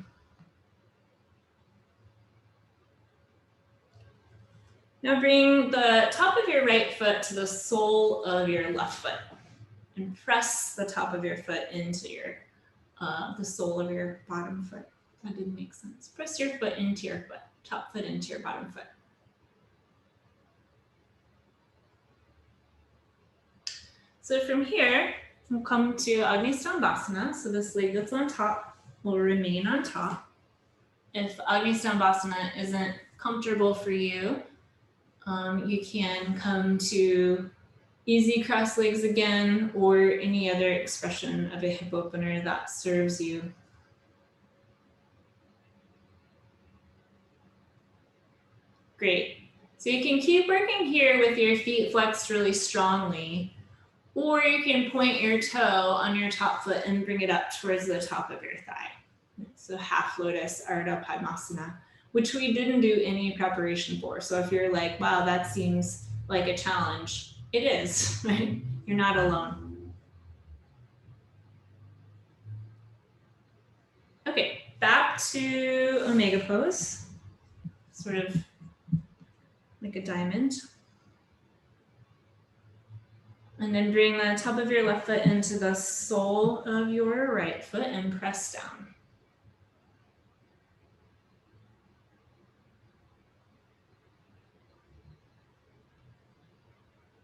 Now bring the top of your right foot to the sole of your left foot and press the top of your foot into your, the sole of your bottom foot. That didn't make sense. Press your foot into your foot, top foot into your bottom foot. So from here, we'll come to Agnisthambasana. So this leg that's on top will remain on top. If Agnisthambasana isn't comfortable for you, you can come to easy cross legs again or any other expression of a hip opener that serves you. Great. So you can keep working here with your feet flexed really strongly, or you can point your toe on your top foot and bring it up towards the top of your thigh. So half lotus, Ardha Padmasana, which we didn't do any preparation for. So if you're like, wow, that seems like a challenge, it is, right? You're not alone. Okay, back to Omega Pose. Sort of like a diamond. And then bring the top of your left foot into the sole of your right foot and press down.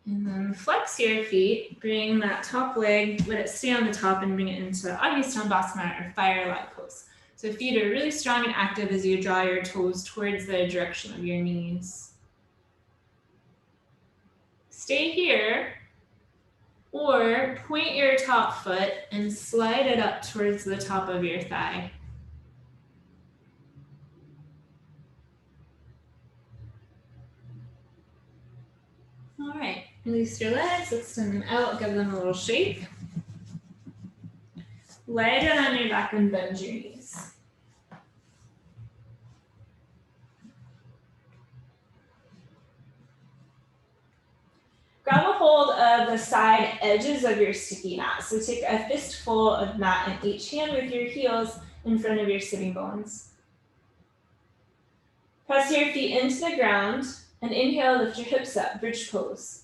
And then flex your feet, bring that top leg, let it stay on the top and bring it into Agnisthambasana or Firelight Pose. So feet are really strong and active as you draw your toes towards the direction of your knees. Stay here, or point your top foot and slide it up towards the top of your thigh. All right, release your legs, extend them out, give them a little shake. Lie down on your back and bend your knees. grab a hold of the side edges of your sticky mat. So take a fistful of mat in each hand with your heels in front of your sitting bones. Press your feet into the ground and inhale, lift your hips up, bridge pose.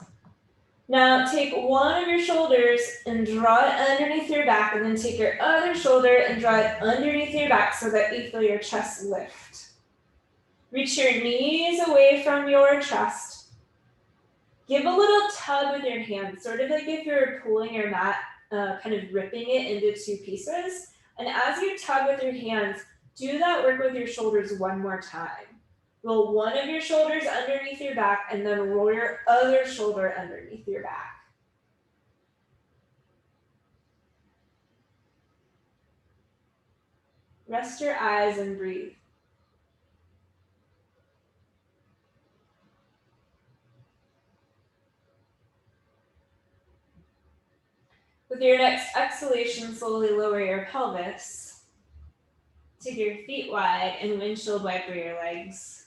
Now take one of your shoulders and draw it underneath your back, and then take your other shoulder and draw it underneath your back so that you feel your chest lift. Reach your knees away from your chest. Give a little tug with your hands, sort of like if you're pulling your mat, kind of ripping it into two pieces. And as you tug with your hands, do that work with your shoulders one more time. Roll one of your shoulders underneath your back and then roll your other shoulder underneath your back. Rest your eyes and breathe. With your next exhalation, slowly lower your pelvis. Take your feet wide and windshield wiper your legs.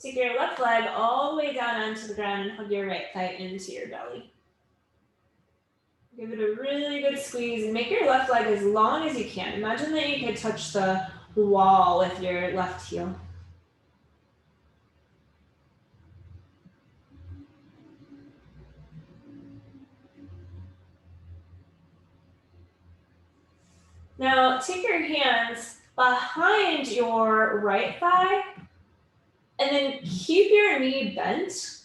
Take your left leg all the way down onto the ground and hug your right thigh into your belly. Give it a really good squeeze and make your left leg as long as you can. Imagine that you could touch the wall with your left heel. Now take your hands behind your right thigh and then keep your knee bent,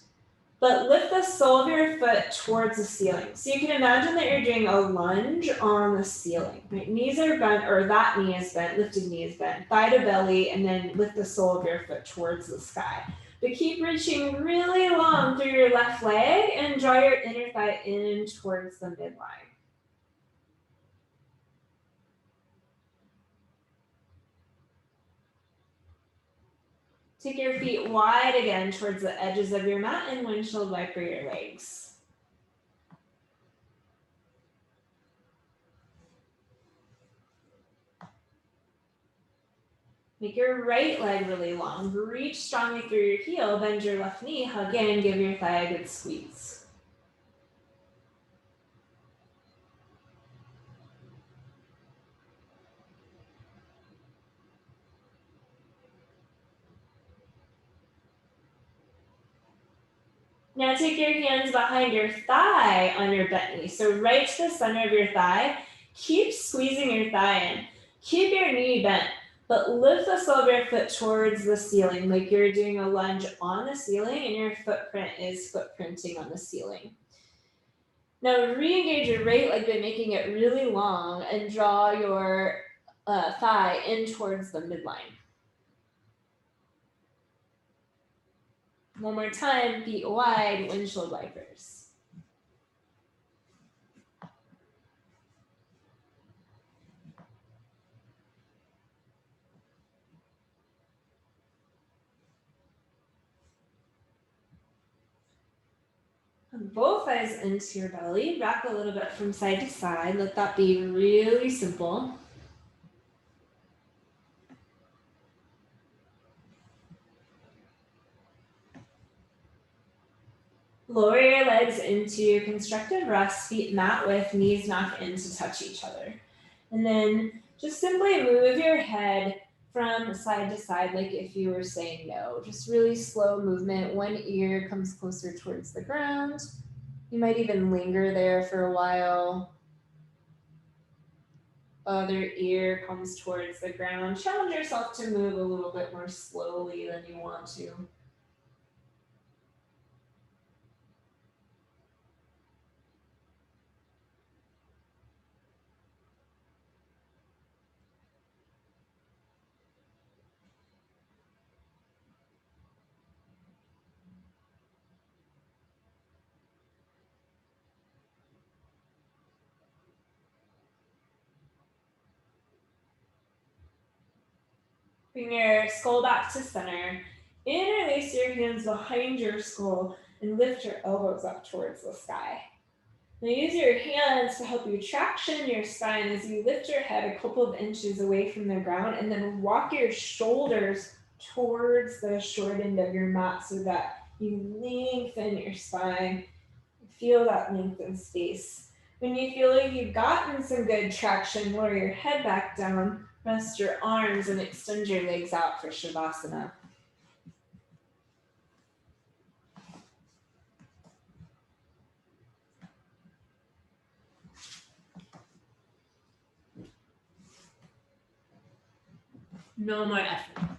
but lift the sole of your foot towards the ceiling. So you can imagine that you're doing a lunge on the ceiling. Right? Knees are bent, or that knee is bent, lifted knee is bent, thigh to belly, and then lift the sole of your foot towards the sky. But keep reaching really long through your left leg and draw your inner thigh in towards the midline. Take your feet wide again towards the edges of your mat and windshield wiper your legs. Make your right leg really long. Reach strongly through your heel, bend your left knee, hug in, give your thigh a good squeeze. Now take your hands behind your thigh on your bent knee. So right to the center of your thigh, keep squeezing your thigh in. Keep your knee bent, but lift the sole of your foot towards the ceiling, like you're doing a lunge on the ceiling and your footprint is footprinting on the ceiling. Now re-engage your right leg by making it really long and draw your thigh in towards the midline. One more time, feet wide, windshield wipers. Both thighs into your belly, rock a little bit from side to side. Let that be really simple. Lower your legs into constructive rest, feet mat width, knees knock in to touch each other. And then just simply move your head from side to side like if you were saying no. Just really slow movement. One ear comes closer towards the ground. You might even linger there for a while. Other ear comes towards the ground. Challenge yourself to move a little bit more slowly than you want to. Bring your skull back to center. Interlace your hands behind your skull and lift your elbows up towards the sky. Now use your hands to help you traction your spine as you lift your head a couple of inches away from the ground, and then walk your shoulders towards the short end of your mat so that you lengthen your spine. Feel that length in space. When you feel like you've gotten some good traction, lower your head back down, rest your arms, and extend your legs out for Shavasana. No more effort.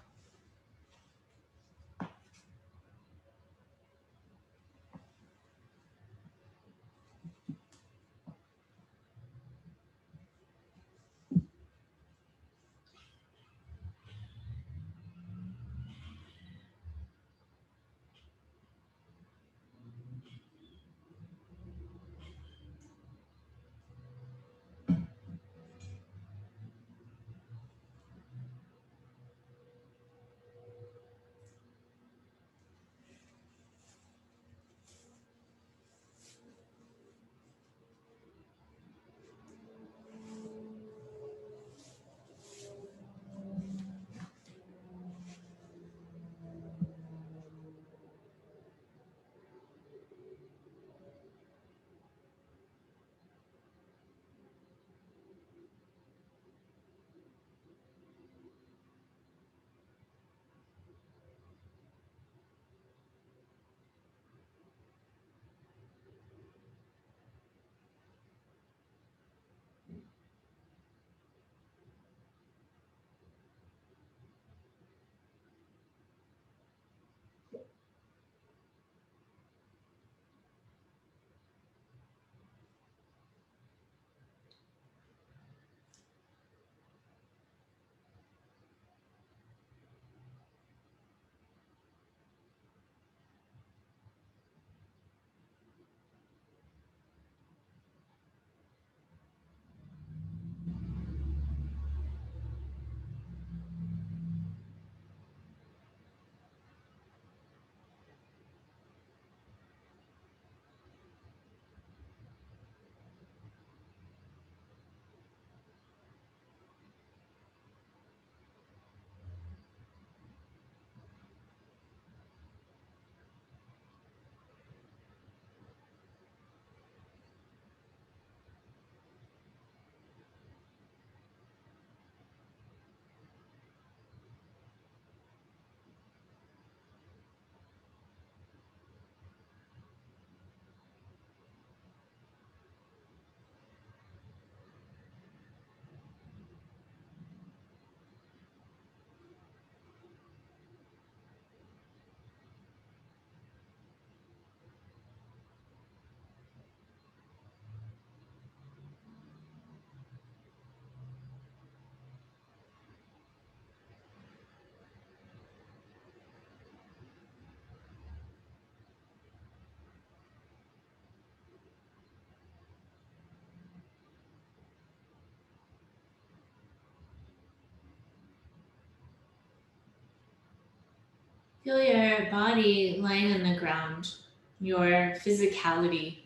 Feel your body lying on the ground, your physicality.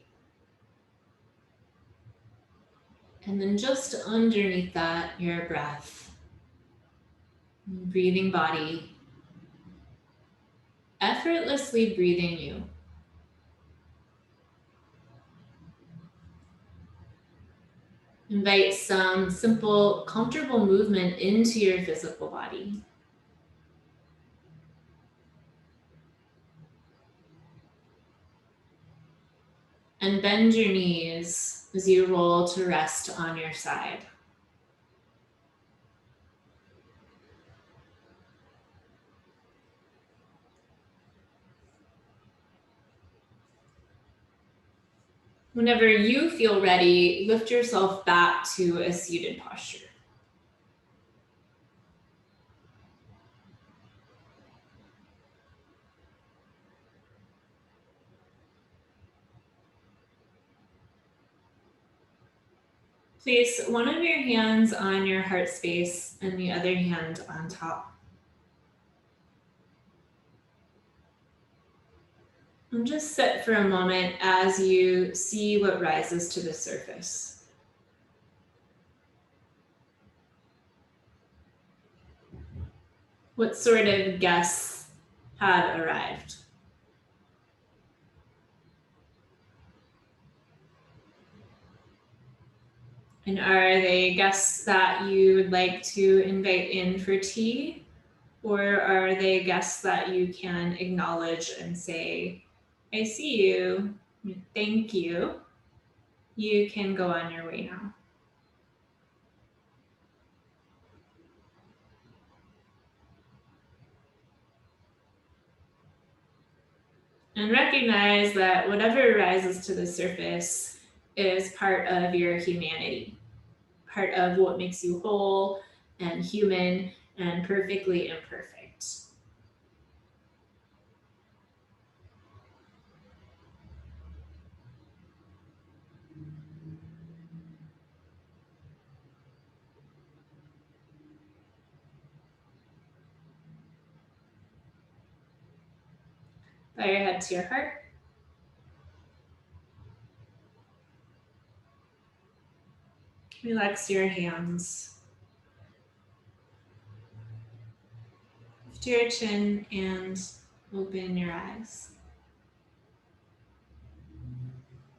And then just underneath that, your breath. Breathing body. Effortlessly breathing you. Invite some simple, comfortable movement into your physical body. And bend your knees as you roll to rest on your side. Whenever you feel ready, lift yourself back to a seated posture. Place one of your hands on your heart space and the other hand on top. And just sit for a moment as you see what rises to the surface. What sort of guests have arrived? And are they guests that you would like to invite in for tea? Or are they guests that you can acknowledge and say, I see you, thank you. You can go on your way now. And recognize that whatever rises to the surface is part of your humanity, part of what makes you whole and human and perfectly imperfect. Bow your head to your heart. Relax your hands. Lift your chin and open your eyes.